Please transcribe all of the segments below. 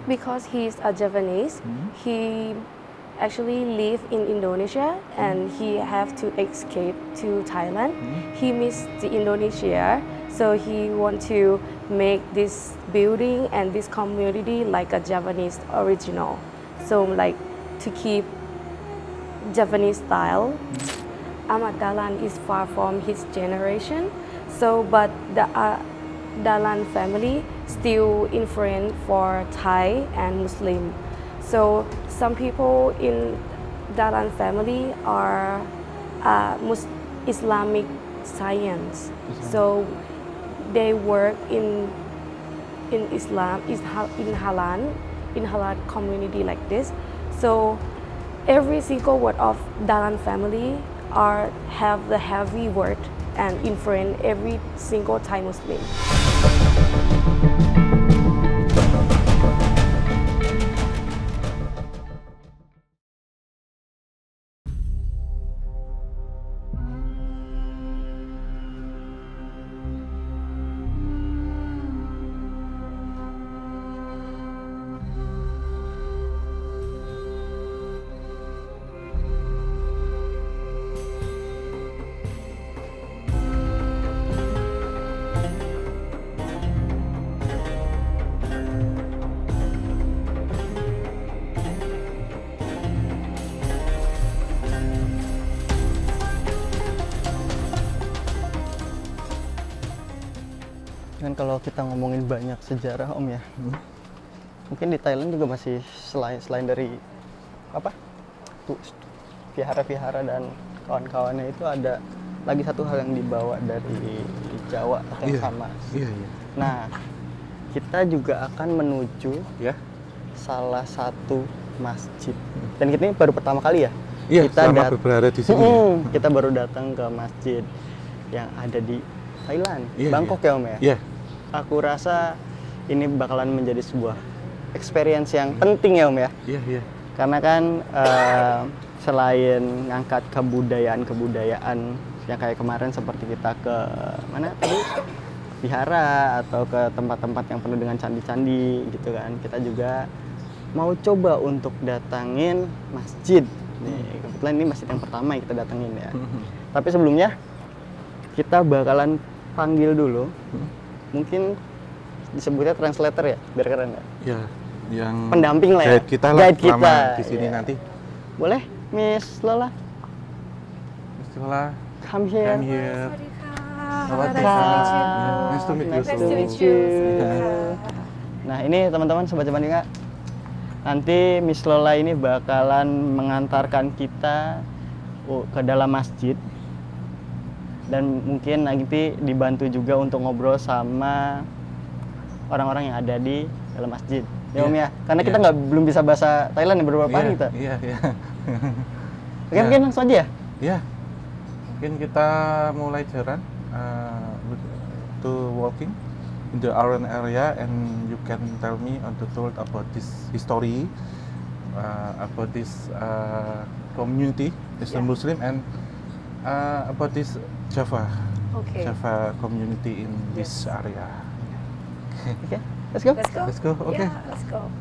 Because he's a Japanese, he actually live in Indonesia and he have to escape to Thailand. He missed the Indonesia, so he want to make this building and this community like a Japanese original. So like to keep Japanese style. Ahmad Dahlan is far from his generation, so but the Dahlan family still influence for Thai and Muslim. So some people in Dahlan family are Islamic science. So they work in Islam, in halal community like this. So every single word of Dahlan family have the heavy word and influence every single Thai Muslim. Kan kalau kita ngomongin banyak sejarah Om ya, mungkin di Thailand juga masih selain dari apa vihara-vihara dan kawan-kawannya itu ada lagi satu hal yang dibawa dari Jawa atau yang sama. Nah, kita juga akan menuju salah satu masjid. Dan kita ini baru pertama kali ya. Kita berada di sini. Kita baru datang ke masjid yang ada di Thailand, Bangkok ya Om ya. Aku rasa ini bakalan menjadi sebuah experience yang penting ya Om ya. Karena kan selain ngangkat kebudayaan yang kayak kemarin seperti kita ke mana tadi vihara atau ke tempat-tempat yang penuh dengan candi-candi gitu kan, kita juga mau coba untuk datangin masjid. Nih, kebetulan ini masjid yang pertama yang kita datengin ya. Tapi sebelumnya kita bakalan panggil dulu, mungkin disebutnya translator ya, biar keren ya. Yang pendamping lah ya. Guide kita lah, guide kita di sini nanti. Boleh, Miss Lola? Miss Lola, come here. Nice to meet you. Nah ini teman-teman Sobat Japanika, nanti Miss Lola ini bakalan mengantarkan kita ke dalam masjid. Dan mungkin nanti dibantu juga untuk ngobrol sama orang-orang yang ada di dalam masjid. Ya Om ya, karena kita belum bisa bahasa Thailand beberapa hari kita. Mungkin langsung aja ya? Mungkin kita mulai jalan to walking in the around area and you can tell me on the told about this history, about this community, Islam Muslim, and about this Java community in this area. Okay, let's go. Let's go. Okay. Yeah, let's go.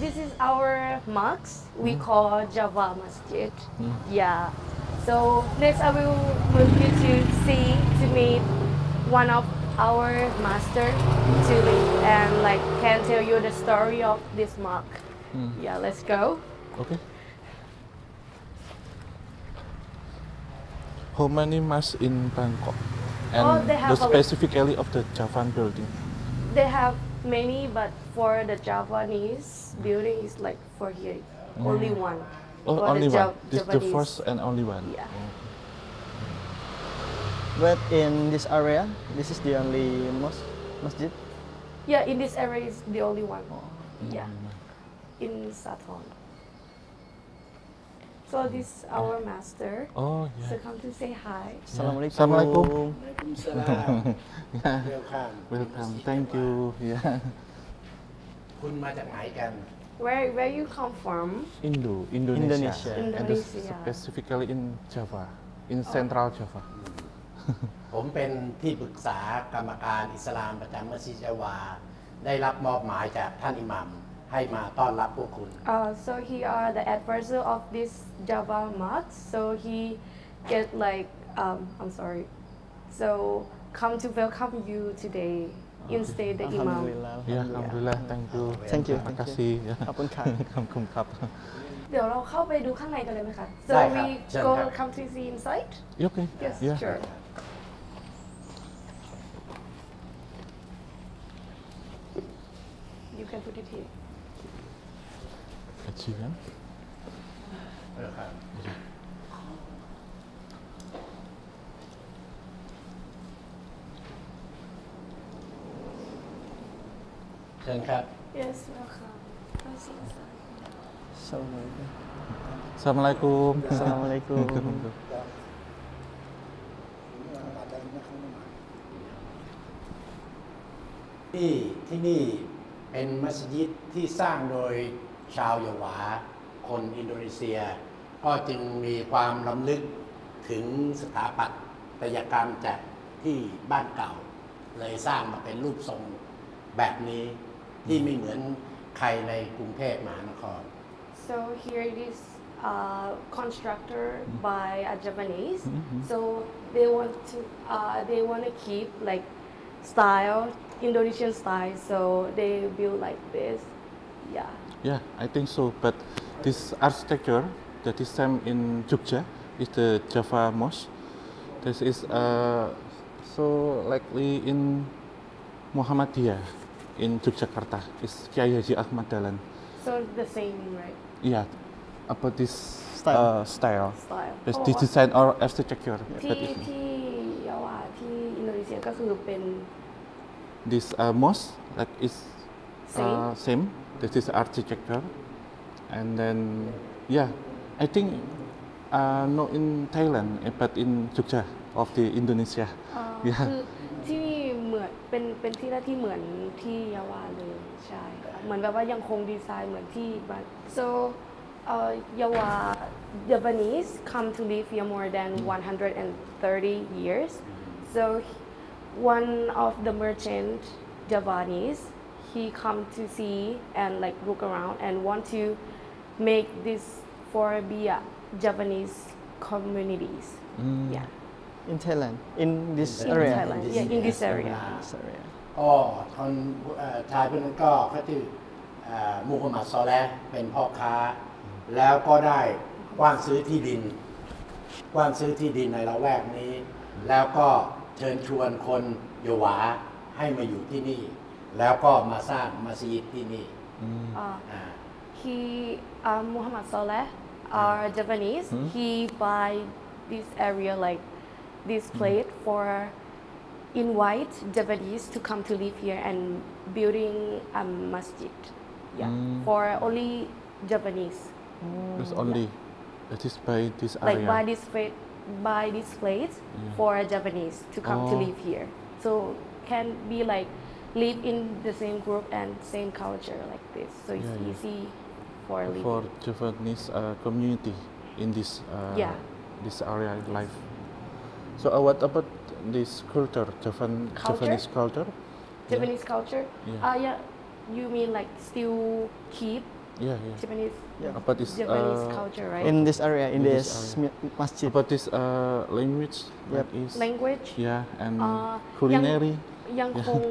This is our mosque. We call Java Masjid. Yeah. So next I will move you to meet one of our master and like can tell you the story of this mosque. Yeah, let's go. Okay. How many mosques in Bangkok? And the specifically of the Javan building? They have many, but for the Javanese building is like for here, only one. Oh, for only the one. This is the Javanese. first and only one. Yeah. But in this area, this is the only masjid. Yeah, in this area is the only one. Yeah, in Sathon. So this is our master. Oh, So yeah. come to say hi. Assalamualaikum. Assalamualaikum. Waalaikumsalam. Yeah. Welcome. Welcome. Thank you. Yeah. คุณมาจากไหนกัน Where you come from? Indonesia. And Indonesia. specifically in Java, in Central Java. ผมเป็นที่ปรึกษากรรมการอิสลามประจำมัสยิดจาวาได้รับมอบหมายจากท่านอิหมัมให้มาต้อนรับพวกคุณ So he are the advisor of this Java mosque. So he get like I'm sorry. So come to welcome you today instead the imam. Alhamdulillah. Ya, alhamdulillah. Thank you. Thank you. Terima kasih. Ya. Apun kak. ขอบคุณครับ เดี๋ยวเราเข้าไปดูข้างในกันเลยไหมคะ So ได้ครับ we เชิญ go ครับ come to see inside. You okay? Yes, Yeah. sure. You can put it here. Kajian. เชิญครับ Yes, welcome. Come see inside. Assalamualaikum. Assalamualaikum. Assalamualaikum. ที่นี่เป็นมัสยิดที่สร้างโดยชาวยาวาคนอินโดนีเซีย ก็จึงมีความล้ำลึกถึงสถาปัตยกรรมจากที่บ้านเก่า เลยสร้างมาเป็นรูปทรงแบบนี้ที่ไม่เหมือนใครในกรุงเทพมหานคร So here it is constructed by a Japanese. So they want to keep like style, Indonesian style. So they build like this. Yeah. Yeah, I think so. But this architecture that is same in Jogja is the Java Mosque. This is so likely in Muhammadiyah in Yogyakarta. It's Kiai Haji Ahmad Dahlan. So the same, right? Yeah, about this Style. style. Style. This Oh, design or architecture. ที่ But it, ที่เยาวาที่อินโดนีเซียก็คือเป็น this mosque like is Same? same. This is architecture, and then yeah, I think not in Thailand but in Jogja of the Indonesia. คือที่นี่เหมือนเป็นที่แรกที่เหมือนที่เยาวาเลยใช่ค่ะเหมือนแบบว่ายังคงดีไซน์เหมือนที่บ้าน so Yawa Javanese come to live here more than 130 years so one of the merchant Javanese he come to see and like look around and want to make this for be a Javanese communities yeah In Thailand. In this in area. Thailand yeah in this area This area. ก็คนชายคนนั้นก็เขาชื่อมูฮัมหมัดซอแลห์เป็นพ่อค้า แล้วก็ได้กว้านซื้อที่ดินในละแวกนี้ แล้วก็เชิญชวนคนเยาวาให้มาอยู่ที่นี่ แล้วก็มาสร้างมัสยิดที่นี่ he Muhammad Saleh are Japanese he buy this area like this place for invite Japanese to come to live here and building a masjid yeah for only Japanese It's only that is by this like area. buy this place for Japanese to come to Oh. live here so can be like live in the same group and same culture like this so it's Yeah, yeah. easy for living For Javanese community in this Yeah. this area life. So what about this culture, Javanese culture? Japanese culture Yeah. yeah you mean like still keep Yeah, yeah. Japanese About this Japanese culture right In this area, in In this this masjid. about this language Yep. like is language yeah and ยัง culinary. ยังคง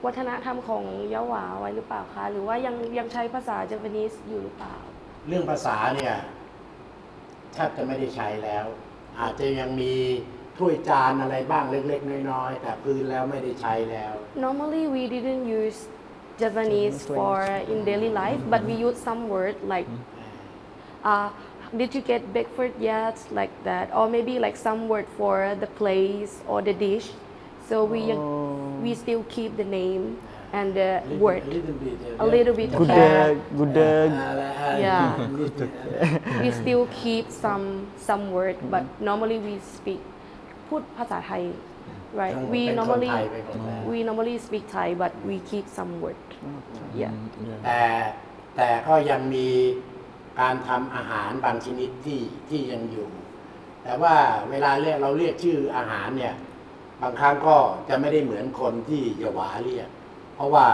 วัฒนธรรมของยะหวาไว้หรือเปล่าคะหรือว่ายังใช้ภาษา Japanese อยู่หรือเปล่า เรื่องภาษาเนี่ยแทบจะไม่ได้ใช้แล้ว อาจจะยังมีถ้วยจานอะไรบ้างเล็กๆน้อยๆแต่พื้นแล้วไม่ได้ใช้แล้ว Normally we didn't use Japanese for in daily life but we use some word like did you get breakfast yet, like that, or maybe like some word for the place or the dish. So we still keep the name and the word a little bit. Gudeg, gudeg. Yeah. We still keep some word, but normally we speak พูดภาษาไทย right? We normally speak Thai, but we keep some word. Yeah. แต่ก็ยังมีการทำอาหารบางชนิดที่ยังอยู่ แต่ว่าเวลาเราเรียกชื่ออาหารเนี่ยบางครั้งก็จะไม่ได้เหมือนคนที่เยาวาเรียก เพราะว่า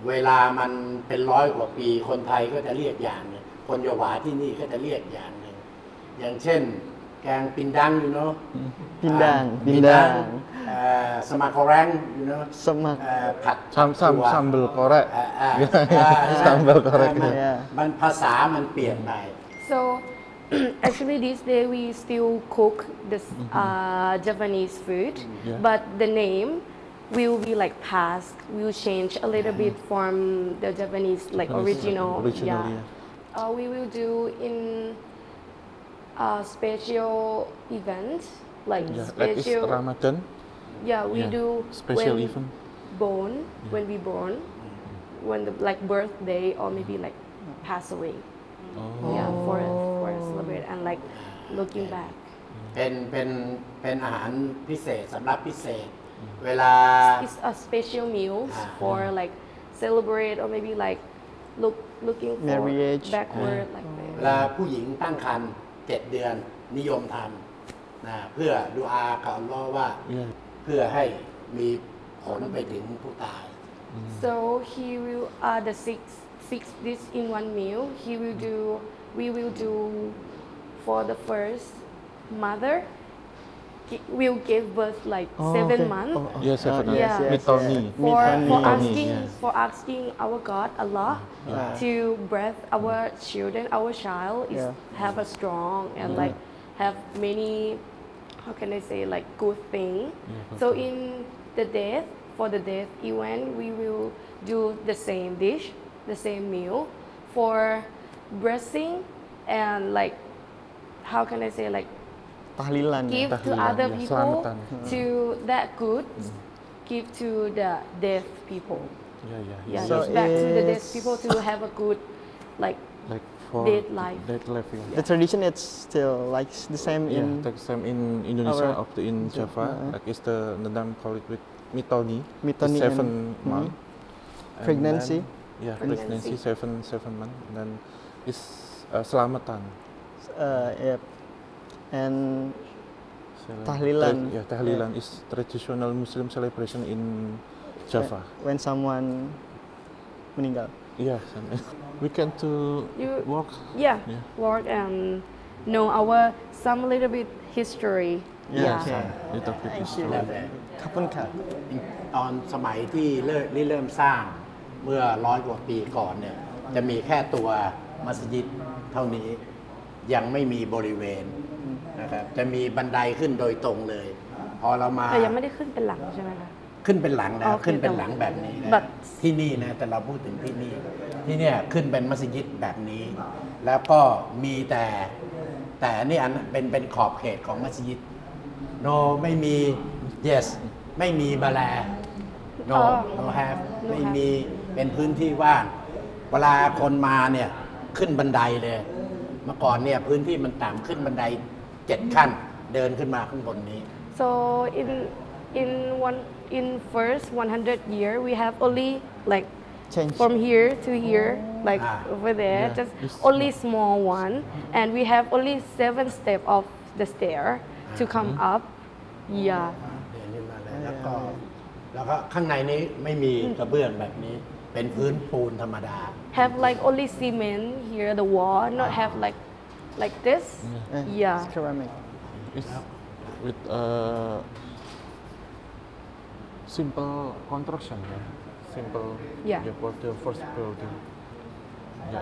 เวลามันเป็น100 กว่าปีคนไทยก็จะเรียกอย่างนึงคนเยาวาที่นี่ก็จะเรียกอย่างนึงอย่างเช่นแกงปินดังอยู่เนาะ Pindang, สมาคอแรงอยู่เนาะ semak, ผัด sambal korek. sambal korek มันภาษามันเปลี่ยนไป So actually these days we still cook this Japanese food, but the name will be like passed, will change a little bit from the Japanese like original. We will do in special events like special Ramadan. Yeah, we do special when event. When we born, when the like birthday or maybe like pass away. Yeah, for celebrate and like looking back. เป็นอาหารพิเศษสำหรับพิเศษ เวลา It's a special meal for like celebrate or maybe like looking for Marriage. backward like เวลาผู้หญิงตั้งครรภ์7 เดือนนิยมทำนะเพื่อดูอากับอัลเลาะห์ว่าเพื่อให้มีผลไปถึงผู้ตาย So he will the six dish in one meal. We will do for the first mother will give birth like 7 months. Yes, 7 months. Yeah. Mitoni. For asking our God Allah to breath our children, our child is have a strong and like have many, how can I say, like good thing. So in the death, for the death event, we will do the same dish, the same meal for blessing and like, how can I say, like tahlilan. Give to other people to that good, give to the deaf people. Yeah, So give back to the deaf people to have a good like for dead life. The tradition it's still like the same in the same in Indonesia our- in Java. Like it's the Nadam call it with mitoni. Mitoni It's 7 and- months. pregnancy. Pregnancy 7 months. And then it's selamatan. Yep. And tahlilan. Tahlilan is traditional Muslim celebration in Java. When someone meninggal. We can to walk. Work and know our some little bit history. Little bit history. ขอบคุณครับ ตอนสมัยที่เริ่มสร้างเมื่อ100 กว่าปีก่อนเนี่ยจะมีแค่ตัวมัสยิดเท่านี้ยังไม่มีบริเวณนะครับจะมีบันไดขึ้นโดยตรงเลย พอเรามา แต่ยังไม่ได้ขึ้นเป็นหลังใช่ไหมคะ ขึ้นเป็นหลังนะ ขึ้นเป็นหลังแบบนี้นะ But ที่นี่นะแต่เราพูดถึงที่นี่เนี่ยขึ้นเป็นมัสยิดแบบนี้ แล้วก็มีแต่นี่อันเป็นขอบเขตของมัสยิด no ไม่มี yes ไม่มีบาแล no no have ไม่มีเป็นพื้นที่ว่างเวลาคนมาเนี่ยขึ้นบันไดเลยเมื่อก่อนเนี่ยพื้นที่มันต่ำขึ้นบันได7 ขั้นเดินขึ้นมาข้างบนนี้ So in first 100 year we have only like Change. from here to here like over there just only small one and we have only 7 steps of the stair to come up. เดินขึ้นมาเลยแล้วก็ข้างในนี้ไม่มีกระเบื้องแบบนี้เป็นพื้นปูนธรรมดา Have like only cement here the wall not have like this. It's ceramic. It's with simple construction. Simple. For the first building.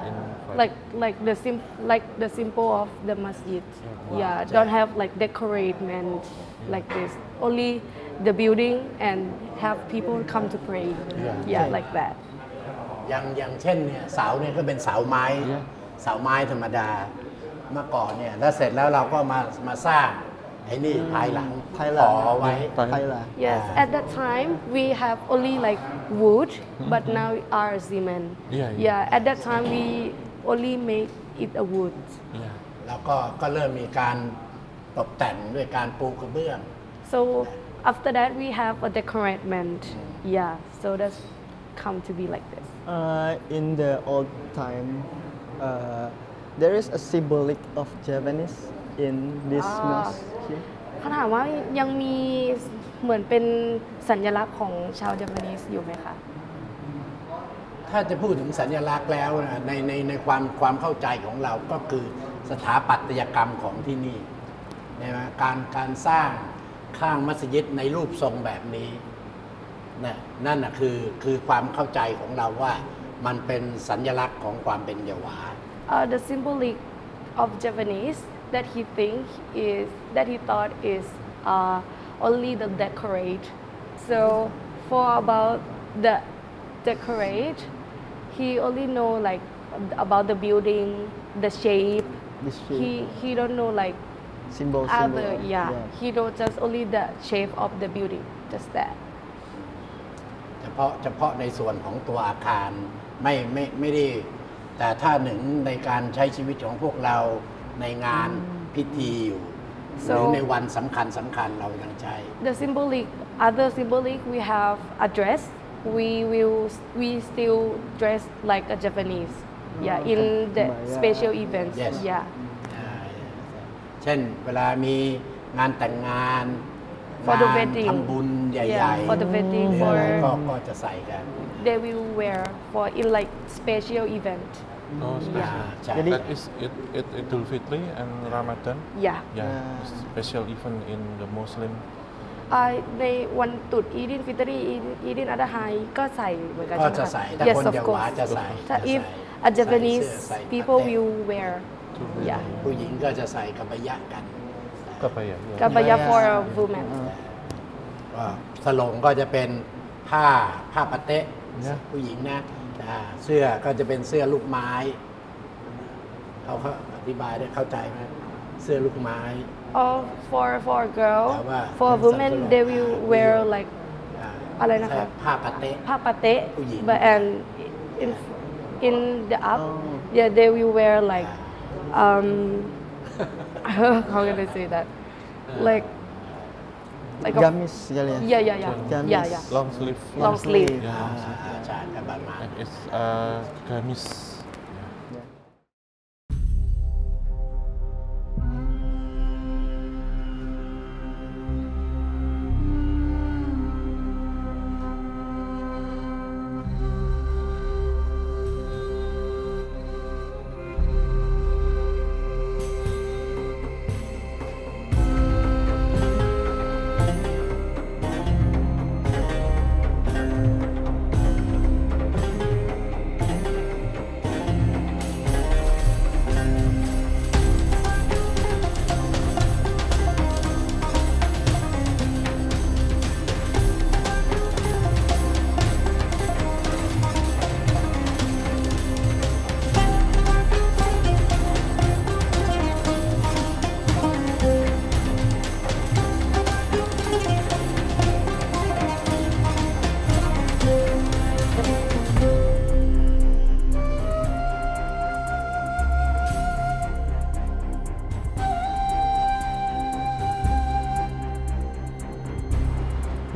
In like the symbol of the masjid. Don't have like decoration like this. Only the building and have people come to pray. Like that. อย่างเช่นเนี่ยเสาเนี่ยก็เป็นเสาไม้ธรรมดา มาก่อนเนี่ยแล้วเสร็จแล้วเราก็มาสร้างไอ้นี่ภายหลังขอไว้ Thailand. Yes, at that time we have only like wood, but now are cement. Yeah, at that time we only make it a wood. แล้วก็เริ่มมีการตกแต่งด้วยการปูกระเบื้อง So after that we have a decoration. Yeah, so that's come to be like this. In the old time, there is a symbolic of Japanese in this mosque. เขาถามว่ายังมีเหมือนเป็นสัญลักษณ์ของชาวเยอรมนีอยู่ไหมคะ ถ้าจะพูดถึงสัญลักษณ์แล้วนะในความเข้าใจของเราก็คือสถาปัตยกรรมของที่นี่นะการสร้างข้างมัสยิดในรูปทรงแบบนี้นั่นคือความเข้าใจของเราว่ามันเป็นสัญลักษณ์ของความเป็นเยาวา The symbolic of Japanese that he thought is only the decorate. So for about the decorate, he only know like about the building, the shape. He don't know like symbol. He know just only the shape of the building, just that. เฉพาะในส่วนของตัวอาคารไม่ได้แต่ถ้าหนึ่งในการใช้ชีวิตของพวกเราในงานพิธีอยู่หรือในวันสำคัญเรายังใช้ The other symbolic we have a dress. We still dress like a Japanese. Yeah, in the special events. Yes. Yeah. เช่นเวลามีงานแต่งงาน For the งาน wedding. ทำบุญใหญ่ Yeah, for the wedding, หรืออะไร for ก็จะใส่กัน they will wear for in like special event. Oh, special. ใช่ Jadi That is Idul Fitri and Ramadan. Yeah. Special event in the Muslim. ในวันตรุษอีดินฟิตรีอีดินอัดฮายก็ใส่เหมือนกัน ก็จะใส่ถ้า Yes, คน of เยาวา course. จะใส่ ถ้า จะ if ใส่ a Japanese ใส่ people ปาเต้ will wear, yeah, ผู้หญิงก็จะใส่กะบะยะกัน Kebaya. kabaya for a woman. ก็สโลงก็จะเป็นผ้าปาเต๊ะผู้หญิงนะเสื้อก็จะเป็นเสื้อลูกไม้เขาอธิบายได้เข้าใจไหมเสื้อลูกไม้ Or for a girl, แต่ว่า for a woman they will wear like อะไรนะคะ ผ้าปาเต๊ะ ผ้าปาเต๊ะ ผู้หญิง but and in the up, yeah, they will wear like how can I say that, like a gamis kali ya. yeah. Long sleeve. Long sleeve. ใช่แต่ประมาณ And it's gamis.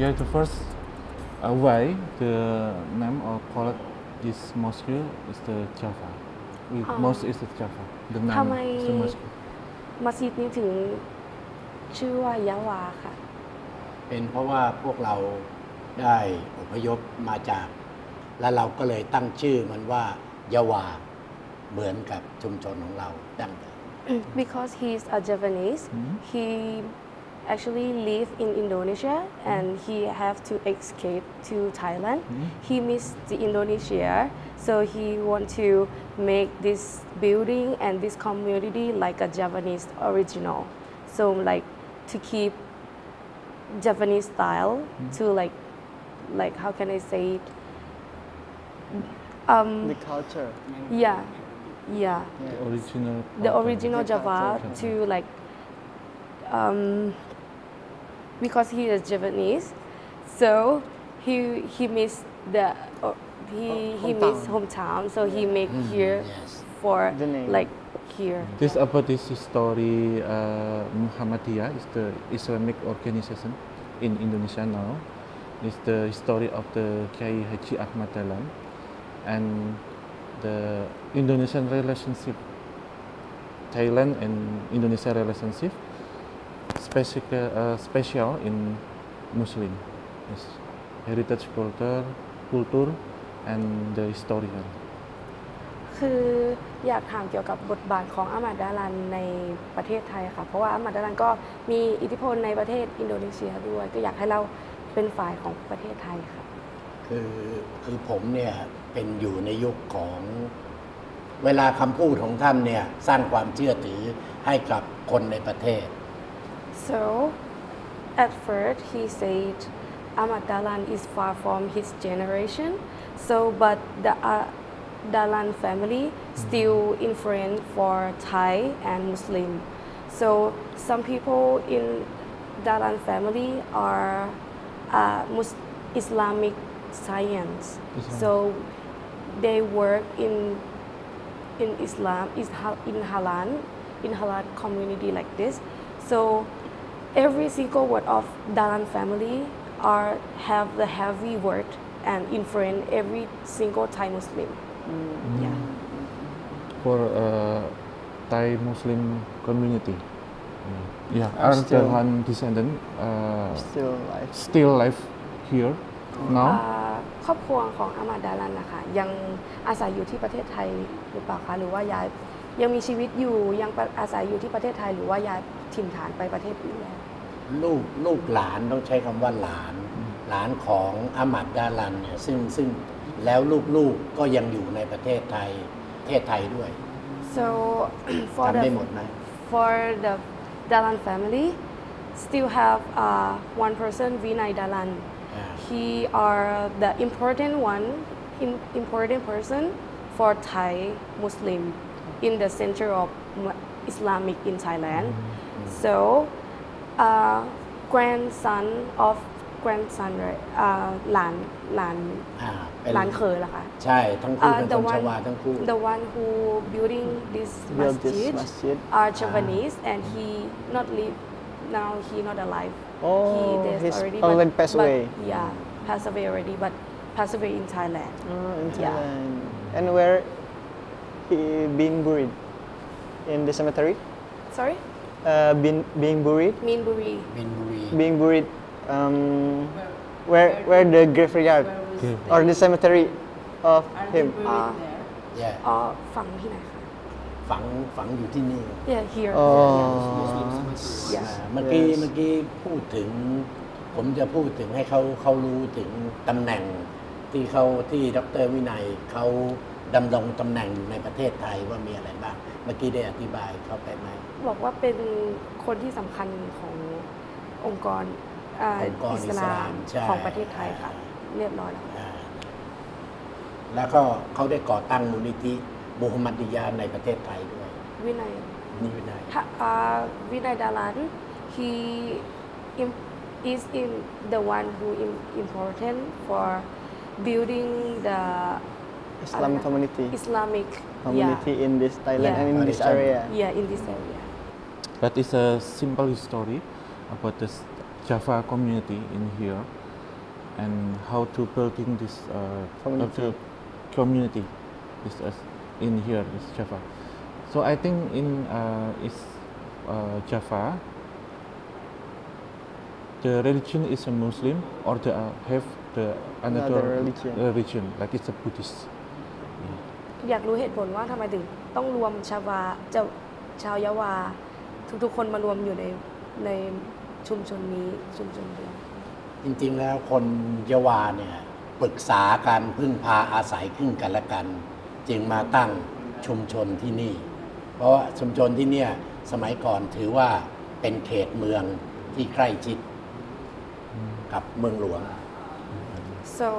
Yeah, the first why the name or call it this mosque is the Java. Mosque is the Java. The ทำไม name is the mosque. มัสยิดนี้ถึงชื่อว่ายะวาค่ะ เป็นเพราะว่าพวกเราได้อพยพมาจากแล้วเราก็เลยตั้งชื่อมันว่ายาวาเหมือนกับชุมชนของเราดั้งเดิม Because he's a Japanese, he actually live in Indonesia and he have to escape to Thailand. He missed the Indonesia, so he want to make this building and this community like a Japanese original. So like to keep Japanese style to like how can I say it? The culture. Yeah, Yeah. The original Java to like because he is Japanese, so he missed the he missed hometown, so he make here for like here. This about this story, Muhammadiyah is the Islamic organization in Indonesia now. It's the story of the Kiai Haji Ahmad Dahlan and the Indonesian relationship, Thailand and Indonesia relationship, special in Muslim. Yes. Heritage culture and the historian. คืออยากถามเกี่ยวกับบทบาทของอามัดดาลันในประเทศไทยค่ะเพราะว่าอามัดดาลันก็มีอิทธิพลในประเทศอินโดนีเซียด้วยก็อยากให้เราเป็นฝ่ายของประเทศไทยค่ะคือผมเนี่ยเป็นอยู่ในยุคของเวลาคำพูดของท่านเนี่ยสร้างความเชื่อถือให้กับคนในประเทศ So at first he said Ahmad Dahlan is far from his generation so but the Dahlan family still influence for Thai and Muslim so some people in Dahlan family are Islamic science so they work in Islam in halal community like this so every single word of Dahlan family have the heavy word and influence every single Thai Muslim yeah for Thai Muslim community yeah are Dahlan descendant still alive here now ครอบครัวของอามัดดาลันนะคะยังอาศัยอยู่ที่ประเทศไทยหรือเปล่าคะหรือว่าย้ายยังมีชีวิตอยู่ยังอาศัยอยู่ที่ประเทศไทยหรือว่าย้ายถิ่นฐานไปประเทศอื่นแล้วลูกหลานต้องใช้คำว่าหลานของอามัดดาลันเนี่ยซึ่งแล้วลูกก็ยังอยู่ในประเทศไทยด้วย so for the Dahlan family still have one person Vinay Dahlan he are the important person for Thai Muslim in the center of Islamic in Thailand so grandson right หลานเคยล่ะคะใช่ทั้งคู่เป็นคนชวาทั้งคู่ the one who building this masjid are Japanese and he not live now he not alive he's already passed away yeah passed away already but passed away in Thailand in Thailand and where he being buried in the cemetery sorry being buried being buried where the graveyard or the cemetery of him ฝังที่ไหนคะฝังอยู่ที่นี่ yeah here เมื่อกี้พูดถึงผมจะพูดถึงให้เขารู้ถึงตำแหน่งที่ดร.วินัยเขาดำรงตำแหน่งอยู่ในประเทศไทยว่ามีอะไรบ้างเมื่อกี้ได้อธิบายเขาไปไหมบอกว่าเป็นคนที่สำคัญขององค์กรอิสลามของประเทศไทยค่ะเรียบร้อยแล้วก็เขาได้ก่อตั้งมูลนิธิมุฮัมมัดดิยะห์ในประเทศไทยด้วยวินัยดาลัน he is in the one who important for building the Islamic community yeah. in this Thailand and in this area in this area but it's a simple story about the Java community in here and how to building this community is in here is Java. So I think in Java the religion is a Muslim or they have the another religion like it's a Buddhist. อยากรู้เหตุผลว่าทำไมถึงต้องรวมชาวยาวาทุกๆคนมารวมอยู่ในชุมชนนี้ชุมชนเดียวจริงๆแล้วคนยะวาเนี่ยปรึกษากันพึ่งพาอาศัยขึ้นกันและกันจึงมาตั้งชุมชนที่นี่เพราะว่าชุมชนที่เนี่ยสมัยก่อนถือว่าเป็นเขตเมืองที่ใกล้ชิดกับเมืองหลวง so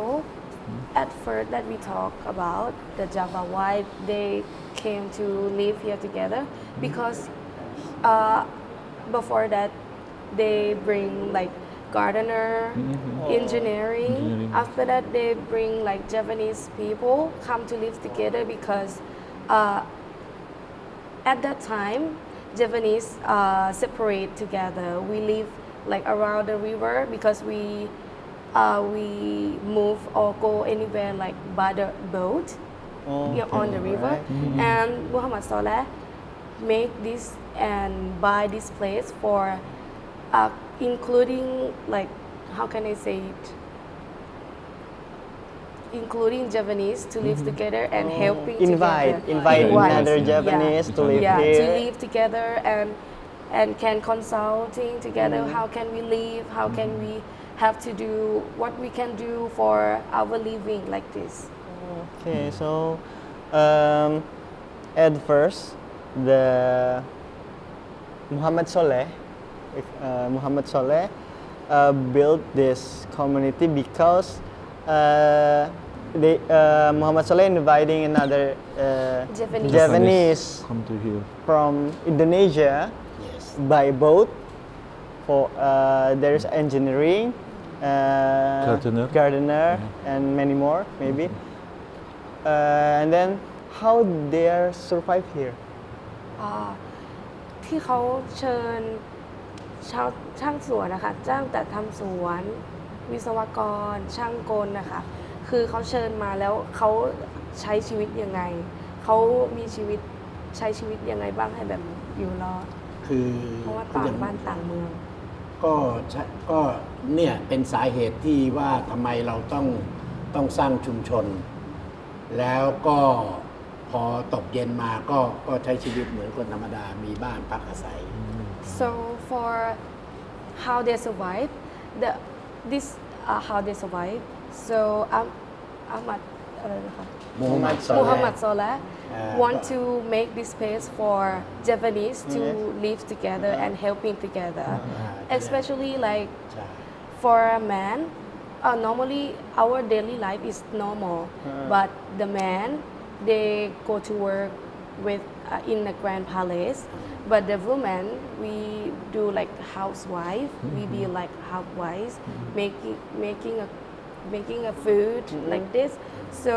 at first that we talk about the Java, why they came to live here together, because before that they bring like gardener, engineering. After that they bring like Javanese people come to live together because at that time Javanese separate together. We live like around the river because we move or go anywhere like by the boat on the river. And Muhammad Saleh make this and buy this place for including like, how can I say it, including Javanese to live together and helping invite another Japanese to live here. To live together and can consulting together. How can we live? How can we have to do what we can do for our living like this? Okay, so at first the Muhammad Saleh built this community because Muhammad Saleh inviting another Javanese come to here from Indonesia by boat. For there's engineering, gardener, and many more maybe. And then how they are survive here? ที่เขาเชิญช่างสวนนะคะจ้างแต่ทำสวนวิศวกรช่างกลนะคะคือเขาเชิญมาแล้วเขาใช้ชีวิตยังไงเขามีชีวิตใช้ชีวิตยังไงบ้างให้แบบอยู่รอดคือเพราะว่าต่างบ้านต่างเมืองก็เนี่ยเป็นสาเหตุที่ว่าทำไมเราต้องสร้างชุมชนแล้วก็พอตกเย็นมาก็ใช้ชีวิตเหมือนคนธรรมดามีบ้านพักอาศัย So for how they survive how they survive so Muhammad Saleh want to make this space for Javanese to live together and helping together, especially like for a man. Normally our daily life is normal, but the man they go to work with in the Grand Palace, but the woman we do like housewife. We be like housewives, making a food like this. So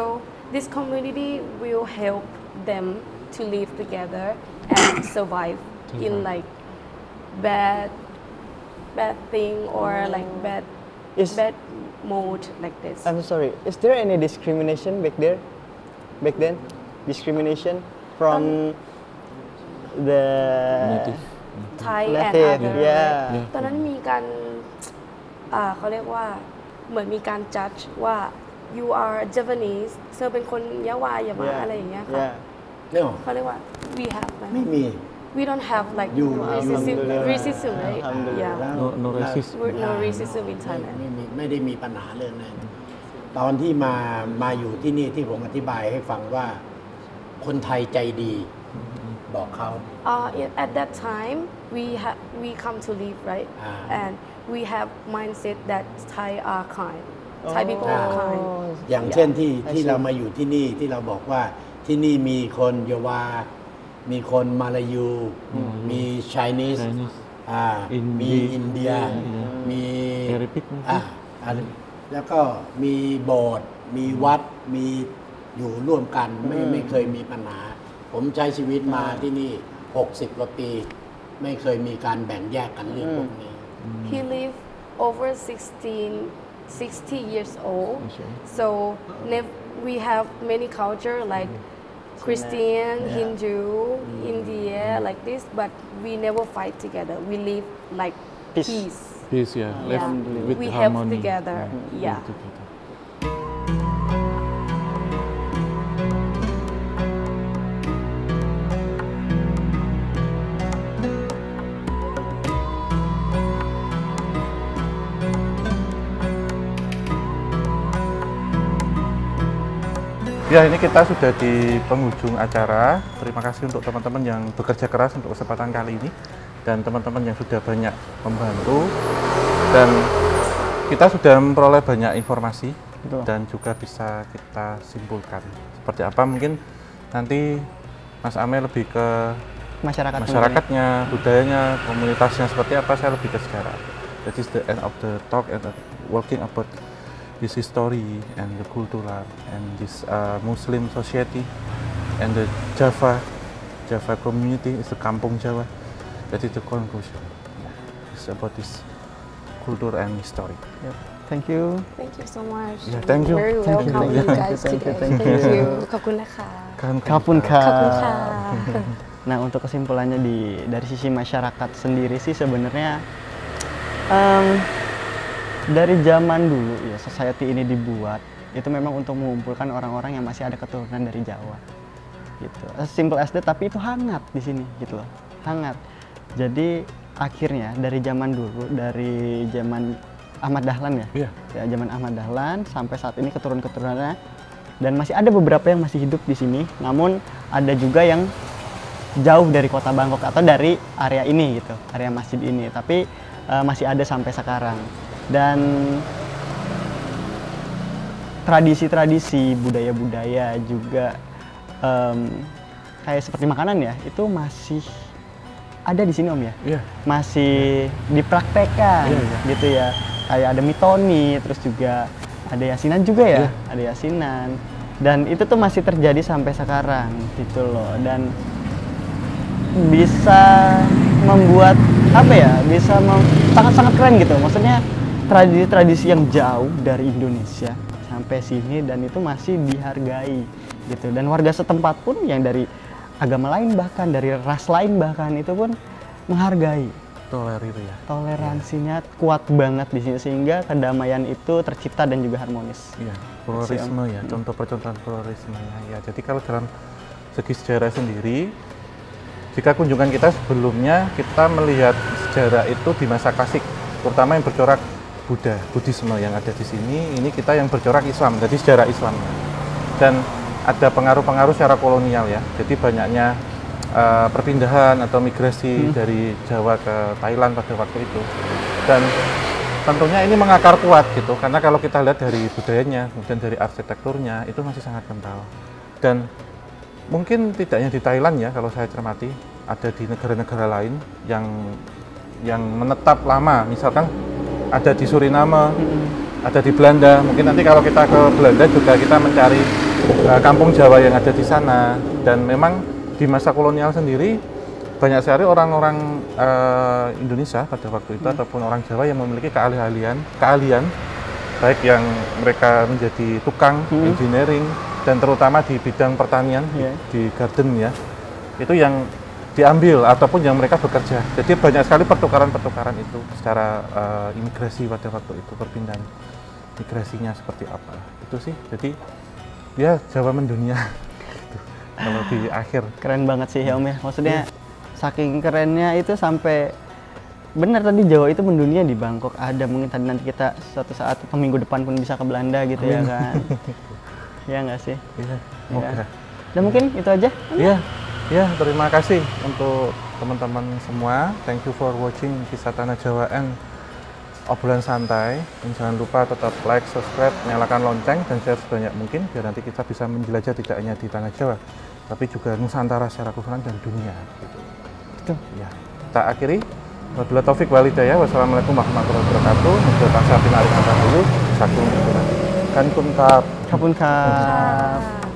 this community will help them to live together and survive in like bad thing or like bad mode like this. I'm sorry. Is there any discrimination back then? Discrimination from the Thai and native, other ตอนนั้นมีการเขาเรียกว่าเหมือนมีการ judge ว่า you are Javanese เธอเป็นคนยะวาอย่ามาอะไรอย่างเงี้ยค่ะเขาเรียกว่า we have ไม่มี we don't have like racism right no racism in Thailand ไม่ได้มีปัญหาเรื่องนั้นตอนที่มาอยู่ที่นี่ที่ผมอธิบายให้ฟังว่าคนไทยใจดีบอกเขา at that time we come to live right and we have mindset that Thai are kind Thai people are kind อย่างเช่นที่เรามาอยู่ที่นี่ที่เราบอกว่าที่นี่มีคนเยวามีคนมาลายูมี Chinese มีอินเดียมีแล้วก็มีโบสถ์มีวัดมีอยู่ร่วมกันไม่เคยมีปัญหาผมใช้ชีวิตมาที่นี่60 กว่าปีไม่เคยมีการแบ่งแยกกันเรื่องพวกนี้ He lived over 60 years old so we have many culture like Christian, Hindu, India like this but we never fight together we live like peace with we harmony. help together Ya, ini kita sudah di penghujung acara. Terima kasih untuk teman-teman yang bekerja keras untuk kesempatan kali ini dan teman-teman yang sudah banyak membantu dan kita sudah memperoleh banyak informasi Betul. Dan juga bisa kita simpulkan seperti apa mungkin nanti Mas Amel lebih ke masyarakatnya, budayanya, komunitasnya seperti apa, saya lebih ke sejarah. That is the end of the talk and working about this history and the culture and this Muslim society and the Java community is the Kampung Jawa. That is the conclusion. It's about this culture and history. Yep. Thank you. Thank you so much. Yeah, thank you. Very welcome you guys today. Thank you. ขอบคุณนะคะ Kapun ขอบคุณค่ะ Nah, untuk kesimpulannya dari sisi masyarakat sendiri sih sebenarnya dari zaman dulu ya society ini dibuat itu memang untuk mengumpulkan orang-orang yang masih ada keturunan dari Jawa gitu. As simple as that, tapi itu hangat di sini gitu loh. Hangat. Jadi akhirnya dari zaman dulu, dari zaman Ahmad Dahlan ya. Ya, zaman Ahmad Dahlan sampai saat ini keturunan-keturunannya, dan masih ada beberapa yang masih hidup di sini. Namun ada juga yang jauh dari kota Bangkok atau dari area ini gitu, area masjid ini, tapi masih ada sampai sekarang. Dan tradisi-tradisi, budaya-budaya juga kayak seperti makanan ya, itu masih ada di sini Om ya. Masih dipraktekkan gitu ya. Kayak ada mitoni, terus juga ada yasinan juga ya, ada yasinan. Dan itu tuh masih terjadi sampai sekarang gitu loh. Dan bisa membuat apa ya, bisa sangat-sangat keren gitu. Maksudnya tradisi-tradisi yang jauh dari Indonesia sampai sini dan itu masih dihargai gitu. Dan warga setempat pun yang dari agama lain bahkan dari ras lain bahkan itu pun menghargai. Tolerir ya. Toleransinya kuat banget di sini sehingga kedamaian itu tercipta dan juga harmonis. Iya, pluralisme ya, contoh percontohan pluralisme ya. Jadi kalau dalam segi sejarah sendiri, jika kunjungan kita sebelumnya kita melihat sejarah itu di masa klasik, terutama yang bercorak Buddhisme yang ada di sini, ini kita yang bercorak Islam, jadi sejarah Islam. Dan ada pengaruh-pengaruh secara kolonial ya, jadi banyaknya perpindahan atau migrasi dari Jawa ke Thailand pada waktu itu. Dan tentunya ini mengakar kuat gitu, karena kalau kita lihat dari budayanya, kemudian dari arsitekturnya, itu masih sangat kental. Dan mungkin tidak hanya di Thailand ya, kalau saya cermati, ada di negara-negara lain yang menetap lama, misalkan ada di Suriname, ada di Belanda. Mungkin nanti kalau kita ke Belanda juga kita mencari kampung Jawa yang ada di sana. Dan memang di masa kolonial sendiri banyak sekali orang-orang Indonesia pada waktu itu ataupun orang Jawa yang memiliki keahlian baik yang mereka menjadi tukang engineering dan terutama di bidang pertanian di garden ya, itu yang diambil ataupun yang mereka bekerja. Jadi banyak sekali pertukaran-pertukaran itu secara imigrasi pada waktu itu, perpindahan migrasinya seperti apa itu sih. Jadi ya Jawa mendunia gitu. Kalau di akhir keren banget sih ya Om ya, maksudnya saking kerennya itu sampai benar tadi Jawa itu mendunia di Bangkok ada, mungkin tadi nanti kita suatu saat atau minggu depan pun bisa ke Belanda gitu ya kan. Ya nggak sih? Iya, ya. Dan mungkin itu aja. Ya, terima kasih untuk teman-teman semua. Thank you for watching Kisah Tanah Jawa and obrolan santai. Dan jangan lupa tetap like, subscribe, nyalakan lonceng dan share sebanyak mungkin biar nanti kita bisa menjelajah tidak hanya di Tanah Jawa, tapi juga Nusantara secara keseluruhan dan dunia. Gitu. Betul. Ya, kita akhiri. Wabillahi taufik wal hidayah. Wassalamualaikum warahmatullahi wabarakatuh. Mudah tansah pinarik kata dulu. Sakum. Kan kun kap. Kapun kap.